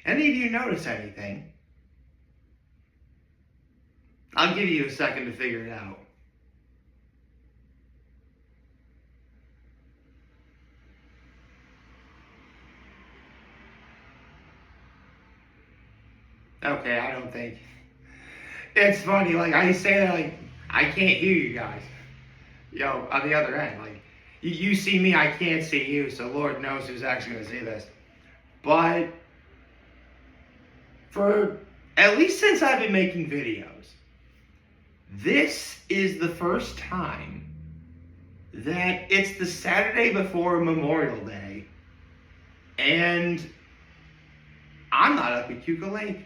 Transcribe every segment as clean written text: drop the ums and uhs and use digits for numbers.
Any of you notice anything? I'll give you a second to figure it out. Okay, I don't think. It's funny, like I say that, like I can't hear you guys. On the other end, like you see me, I can't see you. So Lord knows who's actually going to see this. But for at least since I've been making videos, this is the first time that it's the Saturday before Memorial Day, and I'm not up at Keuka Lake.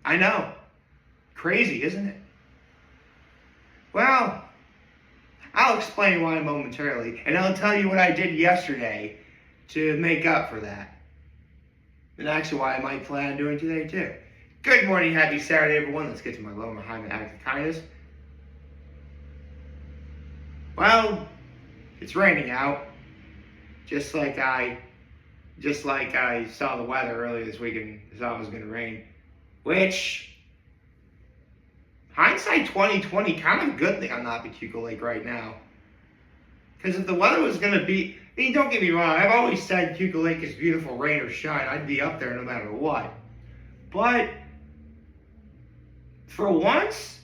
I know. Crazy, isn't it? Well, I'll explain why momentarily, and I'll tell you what I did yesterday to make up for that. And actually why I might plan on doing today too. Good morning, happy Saturday everyone. Let's get to my low, my high, my act of kindness. Well, it's raining out. Just like I saw the weather earlier this week and thought it was going to rain. Which, hindsight 2020, kind of a good thing I'm not at Keuka Lake right now. Because if the weather was going to be, I mean, don't get me wrong, I've always said Keuka Lake is beautiful, rain or shine. I'd be up there no matter what. But, for once,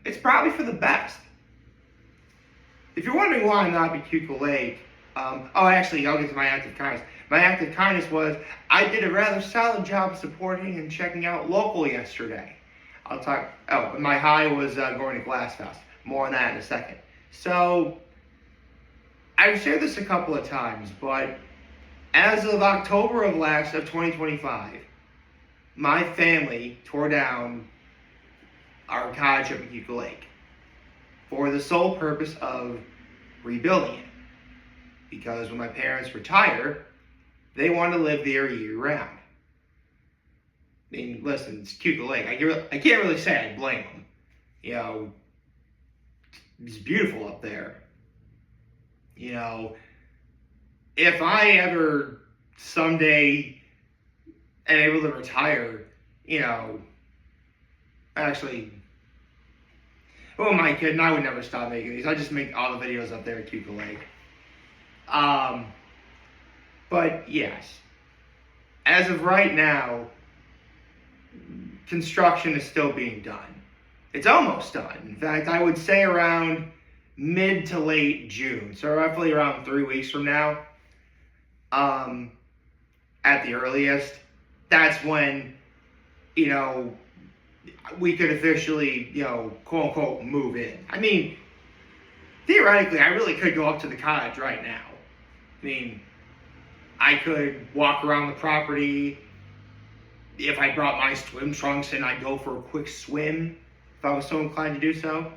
it's probably for the best. If you're wondering why I'm not at Keuka Lake, actually, I'll get to my act of kindness. My act of kindness was I did a rather solid job supporting and checking out local yesterday. My high was going to Glassfest. More on that in a second. So, I've shared this a couple of times, but as of October of 2025, my family tore down our cottage up at Keuka Lake for the sole purpose of rebuilding it. Because when my parents retire, they want to live there year round. I mean, listen, it's Keuka Lake. I can't really say I blame them. It's beautiful up there. If I ever someday am able to retire, actually, who am I kidding? I would never stop making these. I just make all the videos up there at Keuka Lake. But yes, as of right now, construction is still being done. It's almost done. In fact, I would say around mid to late June, so roughly around 3 weeks from now, at the earliest, that's when, we could officially, quote unquote, move in. I mean, theoretically, I really could go up to the cottage right now. I mean, I could walk around the property. If I brought my swim trunks and I'd go for a quick swim, if I was so inclined to do so.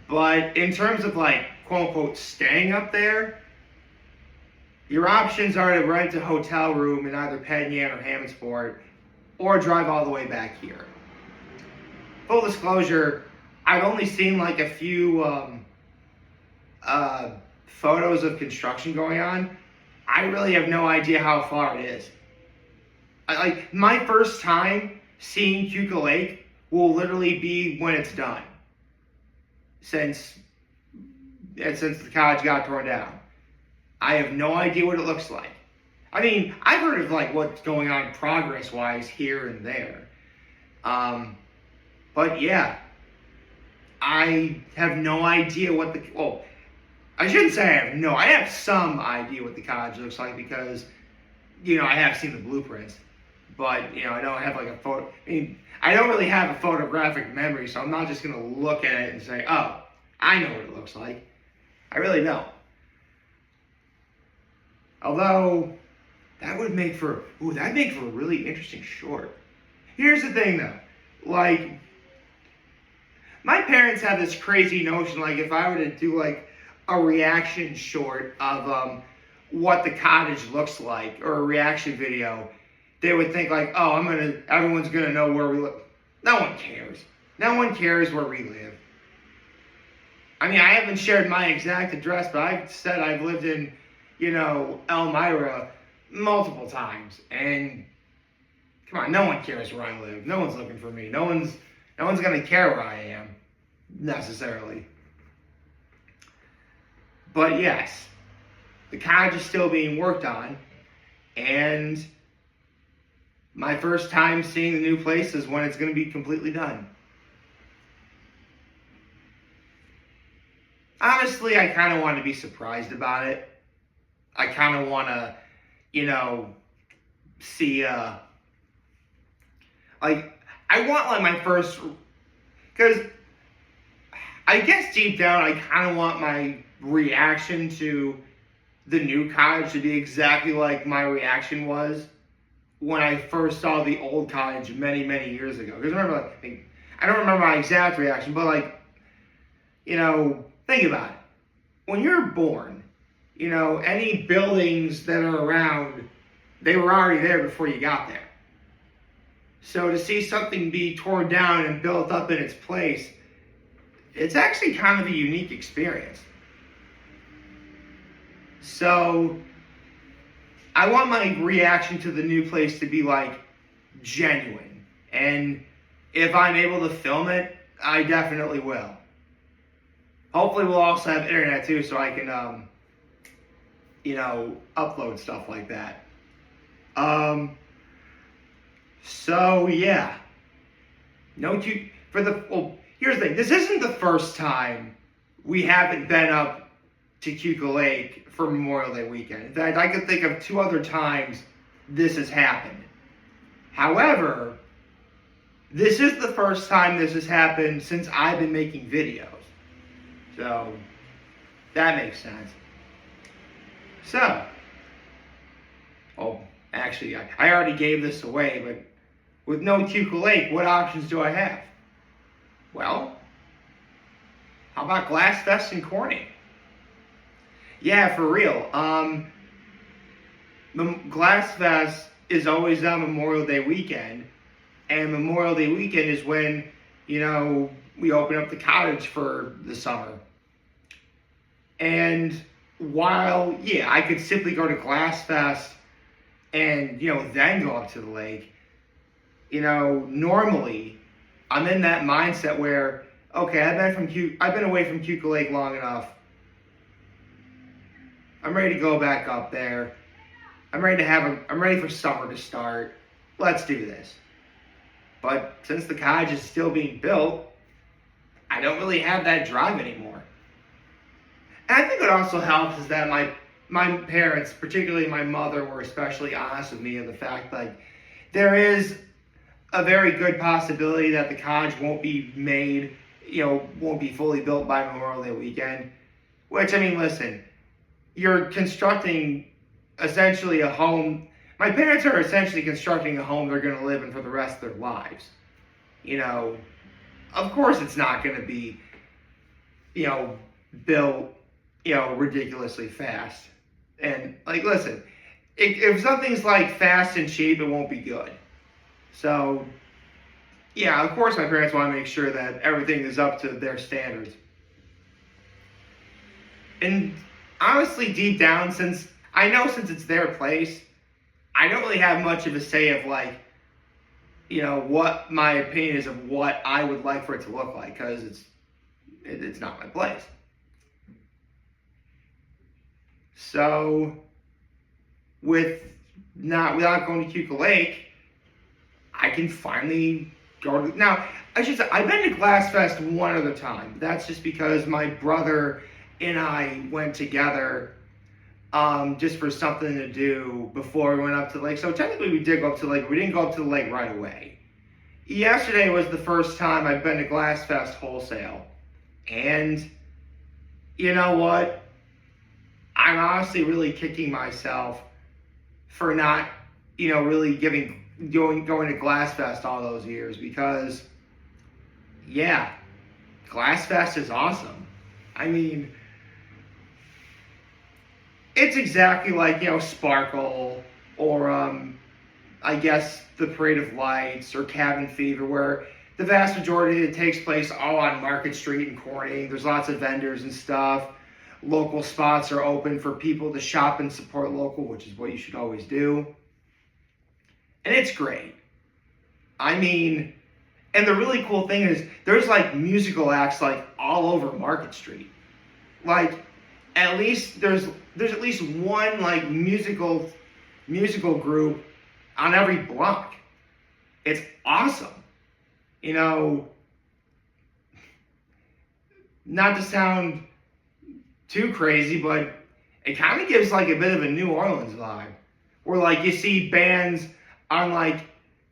But in terms of quote unquote, staying up there, your options are to rent a hotel room in either Penn Yan or Hammondsport, or drive all the way back here. Full disclosure, I've only seen a few photos of construction going on. I really have no idea how far it is. My first time seeing Keuka Lake will literally be when it's done. Since the cottage got torn down. I have no idea what it looks like. I mean, I've heard of what's going on progress-wise here and there. But yeah, I have no idea what I shouldn't say I have some idea what the cottage looks like because, I have seen the blueprints. But, I don't have a photo. I mean, I don't really have a photographic memory, so I'm not just going to look at it and say, oh, I know what it looks like. I really don't. Although, that'd make for a really interesting short. Here's the thing though, my parents have this crazy notion, if I were to do a reaction short of what the cottage looks like, or a reaction video, they would think everyone's gonna know where we live. No one cares. No one cares where we live. I mean, I haven't shared my exact address, but I've said I've lived in, Elmira multiple times. And come on, no one cares where I live. No one's looking for me. No one's gonna care where I am, necessarily. But yes, the cottage is still being worked on, and my first time seeing the new place is when it's going to be completely done. Honestly, I kind of want to be surprised about it. I kind of want to, see, I want like my first, because I guess deep down I kind of want my reaction to the new cottage to be exactly like my reaction was when I first saw the old cottage many, many years ago. Because remember, I don't remember my exact reaction, but think about it. When you're born, any buildings that are around, they were already there before you got there. So to see something be torn down and built up in its place, it's actually kind of a unique experience. So I want my reaction to the new place to be like genuine. And if I'm able to film it, I definitely will. Hopefully we'll also have internet too, so I can, upload stuff like that. So yeah. Here's the thing. This isn't the first time we haven't been up to Keuka Lake for Memorial Day weekend. In fact, I could think of 2 other times this has happened. However, this is the first time this has happened since I've been making videos. So, that makes sense. So, actually, I already gave this away, but with no Keuka Lake, what options do I have? Well, how about Glassfest in Corning? Yeah, for real. Glassfest is always on Memorial Day weekend, and Memorial Day weekend is when, we open up the cottage for the summer. And while, I could simply go to Glassfest and, then go up to the lake, normally I'm in that mindset where, okay, I've been away from Keuka Lake long enough. I'm ready to go back up there. I'm ready for summer to start. Let's do this. But since the cottage is still being built, I don't really have that drive anymore. And I think what also helps is that my parents, particularly my mother, were especially honest with me of the fact that there is a very good possibility that the cottage won't be made, won't be fully built by Memorial Day weekend. Which, listen, you're constructing essentially a home. My parents are essentially constructing a home they're going to live in for the rest of their lives. Of course it's not going to be, built, ridiculously fast. And, listen, if something's, fast and cheap, it won't be good. So, of course my parents want to make sure that everything is up to their standards. And honestly, deep down, since it's their place, I don't really have much of a say of what my opinion is of what I would like for it to look like, because it's not my place. So, without going to Keuka Lake, I can finally go to. Now, I should say I've been to Glassfest one other time. That's just because my brother and I went together. Just for something to do before we went up to the lake. So technically we did go up to the lake. We didn't go up to the lake right away. Yesterday was the first time I've been to Glassfest wholesale. And you know what? I'm honestly really kicking myself for not, really going to Glassfest all those years, because Glassfest is awesome. It's exactly like, Sparkle or, I guess, the Parade of Lights or Cabin Fever, where the vast majority of it takes place all on Market Street in Corning. There's lots of vendors and stuff. Local spots are open for people to shop and support local, which is what you should always do. And it's great. I mean, and the really cool thing is there's like musical acts like all over Market Street. Like at least there's at least one like musical group on every block. It's awesome. You know, not to sound too crazy, but it kind of gives like a bit of a New Orleans vibe, where like you see bands on like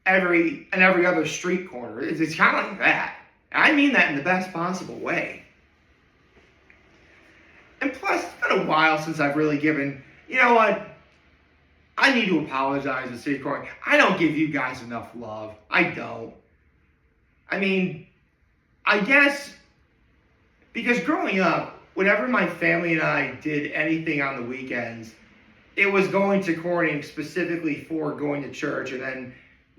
every other street corner. It's kind of like that. And I mean that in the best possible way. And plus, it's been a while since I've really given. You know what? I need to apologize to City of Corning. I don't give you guys enough love. I don't. I mean, I guess because growing up, whenever my family and I did anything on the weekends, it was going to Corning specifically for going to church and then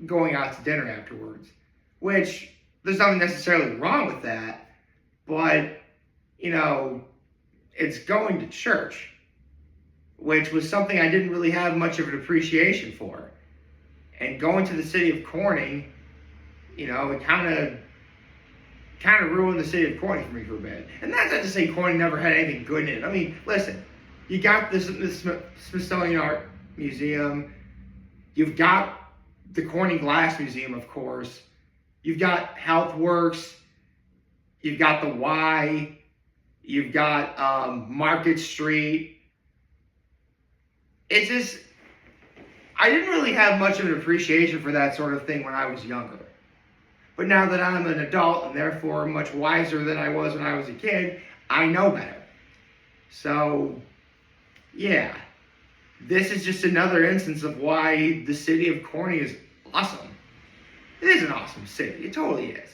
going out to dinner afterwards. Which, there's nothing necessarily wrong with that, but, you know, it's going to church, which was something I didn't really have much of an appreciation for. And going to the city of Corning, you know, it kind of ruined the city of Corning for me for a bit. And that's not to say Corning never had anything good in it. I mean, listen, you got this Smithsonian Art Museum, you've got the Corning Glass Museum, of course, you've got HealthWorks, you've got the Y, you've got Market Street. It's just, I didn't really have much of an appreciation for that sort of thing when I was younger. But now that I'm an adult and therefore much wiser than I was when I was a kid, I know better. So, yeah. This is just another instance of why the city of Corning is awesome. It is an awesome city. It totally is.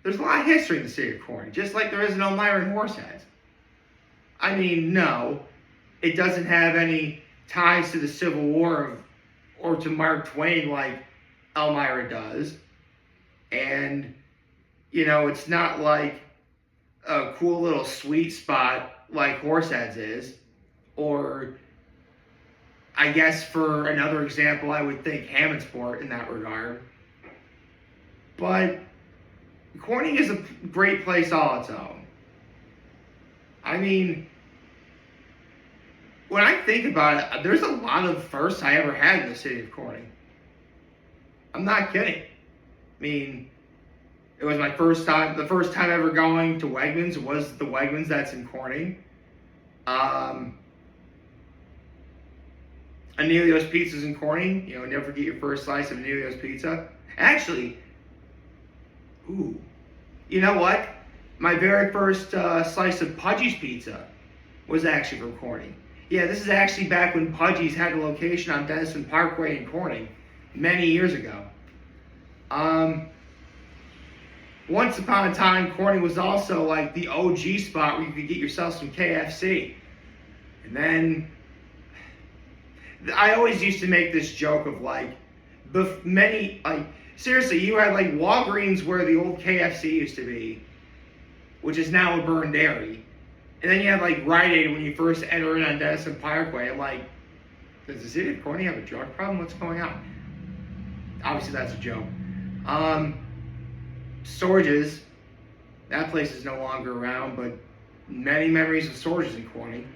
There's a lot of history in the city of Corning, just like there is in Elmira and Horseheads. I mean, no, it doesn't have any ties to the Civil War or to Mark Twain like Elmira does. And, you know, it's not like a cool little sweet spot like Horseheads is. Or, I guess for another example, I would think Hammondsport in that regard. But Corning is a great place all its own. I mean, when I think about it, there's a lot of firsts I ever had in the city of Corning. I'm not kidding. I mean, it was my first time, the first time ever going to Wegmans was the Wegmans that's in Corning. Anelio's Pizza's in Corning. You know, never forget your first slice of Anelio's Pizza. Actually, ooh, you know what? My very first slice of Pudgy's Pizza was actually from Corning. Yeah, this is actually back when Pudgy's had a location on Denison Parkway in Corning many years ago. Once upon a time, Corning was also like the OG spot where you could get yourself some KFC. And then, I always used to make this joke of like, seriously, you had like Walgreens where the old KFC used to be, which is now a burned dairy. And then you have like Rite Aid when you first enter in on Denison Parkway. I'm like, does the city of Corning have a drug problem? What's going on? Obviously that's a joke. Sorge's, that place is no longer around, but many memories of Sorge's in Corning.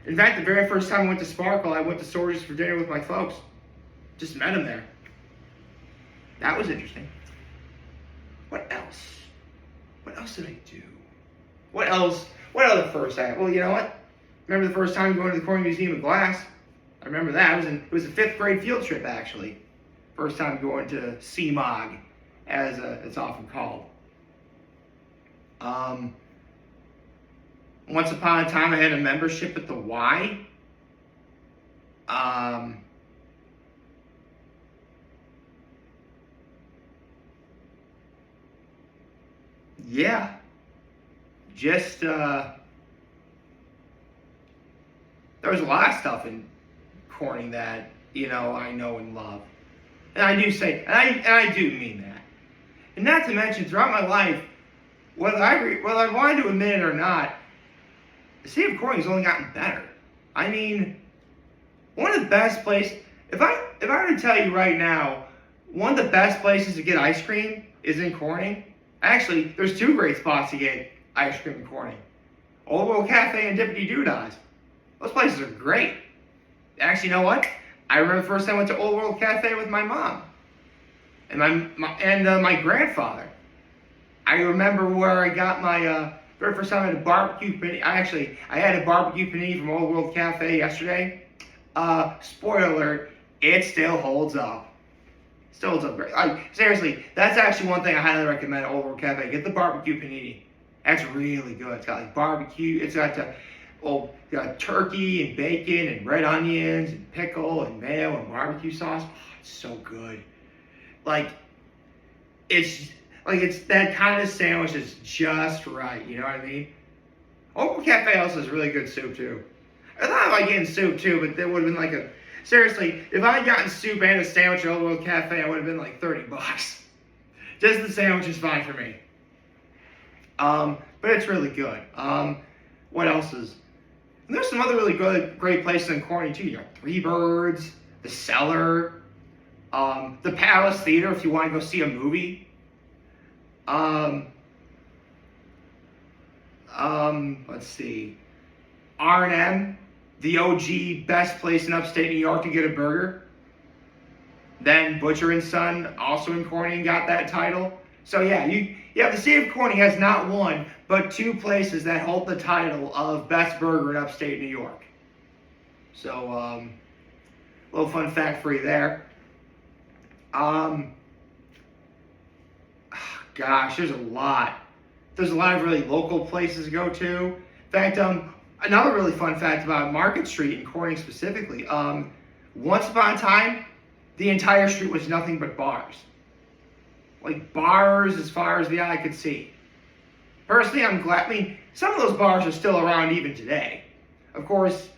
In fact, the very first time I went to Sparkle, I went to Sorge's for dinner with my folks. Just met him there. That was interesting. What else? What else did I do? What else? What other first I had? Well, you know what? Remember the first time going to the Corning Museum of Glass? I remember that. It was a 5th grade field trip, actually. First time going to CMOG, as it's often called. Once upon a time, I had a membership at the Y. Yeah. Just, there was a lot of stuff in Corning that, you know, I know and love. And I do say, and I do mean that. And not to mention, throughout my life, whether I wanted to admit it or not, the city of Corning has only gotten better. I mean, one of the best places, if I were to tell you right now, one of the best places to get ice cream is in Corning. Actually, there's two great spots to get ice cream in Corning. Old World Cafe and Dippity Doodahs. Those places are great. Actually, you know what? I remember the first time I went to Old World Cafe with my mom and my grandfather. I remember where I got my very first time I had a barbecue panini. I had a barbecue panini from Old World Cafe yesterday. Spoiler alert, it still holds up. Still holds up great. Seriously, that's actually one thing I highly recommend at Old World Cafe. Get the barbecue panini. That's really good. It's got like barbecue. It's got got turkey and bacon and red onions and pickle and mayo and barbecue sauce. Oh, it's so good. It's that kind of sandwich is just right. You know what I mean? Old World Cafe also has really good soup too. I thought about getting soup too, but that would have been seriously, if I had gotten soup and a sandwich at Old World Cafe, I would have been like $30. Just the sandwich is fine for me. But it's really good. What else is? And there's some other really great places in Corning too. You got Three Birds, the Cellar, the Palace Theater if you want to go see a movie. Let's see, R&M, the OG best place in upstate New York to get a burger. Then Butcher and Son, also in Corning, got that title. So yeah, the city of Corning has not one, but two places that hold the title of best burger in upstate New York. So, a little fun fact for you there. Gosh, there's a lot. There's a lot of really local places to go to. In fact, another really fun fact about Market Street in Corning specifically. Once upon a time, the entire street was nothing but bars. Like bars as far as the eye could see. Personally, I'm glad. I mean, some of those bars are still around even today. Of course,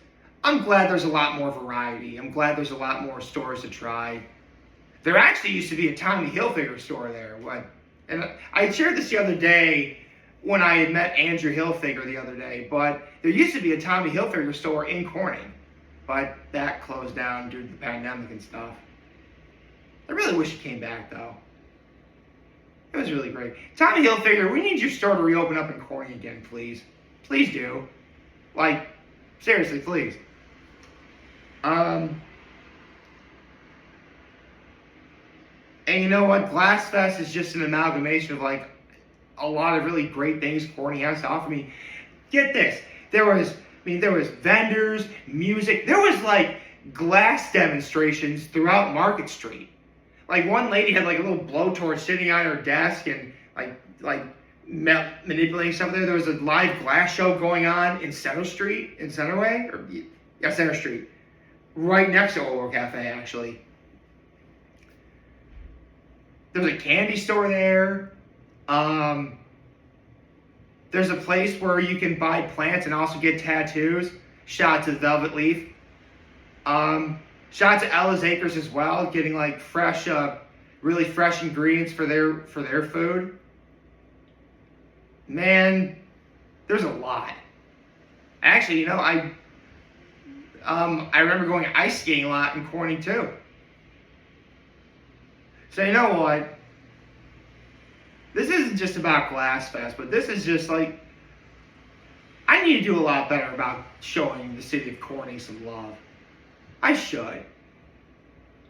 I'm glad there's a lot more variety. I'm glad there's a lot more stores to try. There actually used to be a Tommy Hilfiger store there. And I shared this the other day when I had met Andrew Hilfiger the other day. But there used to be a Tommy Hilfiger store in Corning. But that closed down due to the pandemic and stuff. I really wish it came back, though. It was really great. Tommy Hilfiger, we need your store to reopen up in Corning again, please. Please do. Seriously, please. And you know what? Glassfest is just an amalgamation of a lot of really great things Corning has to offer me. Get this. There was vendors, music. There was glass demonstrations throughout Market Street. One lady had a little blowtorch sitting on her desk and manipulating something. There was a live glass show going on in Center Street, Center Street, right next to Old World Cafe actually. There was a candy store there. There's a place where you can buy plants and also get tattoos. Shout out to Velvet Leaf. Shout out to Ella's Acres as well, getting really fresh ingredients for their food. Man, there's a lot. Actually, I remember going ice skating a lot in Corning too. So you know what? This isn't just about Glassfest, but this is just I need to do a lot better about showing the city of Corning some love. I should.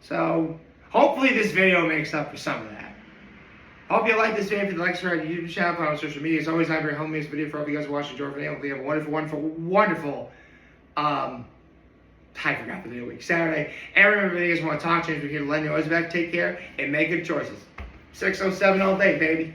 So, hopefully this video makes up for some of that. Hope you like this video. If you'd like to subscribe to the YouTube channel, follow on social media. As always, I'm very homemade this video for all you guys watching. Enjoy for Hopefully you have a wonderful, wonderful, wonderful, I forgot the video week, Saturday. And remember, if you guys want to talk to me, we're here to let you know. Always back, take care, and make good choices. 607 all day, baby.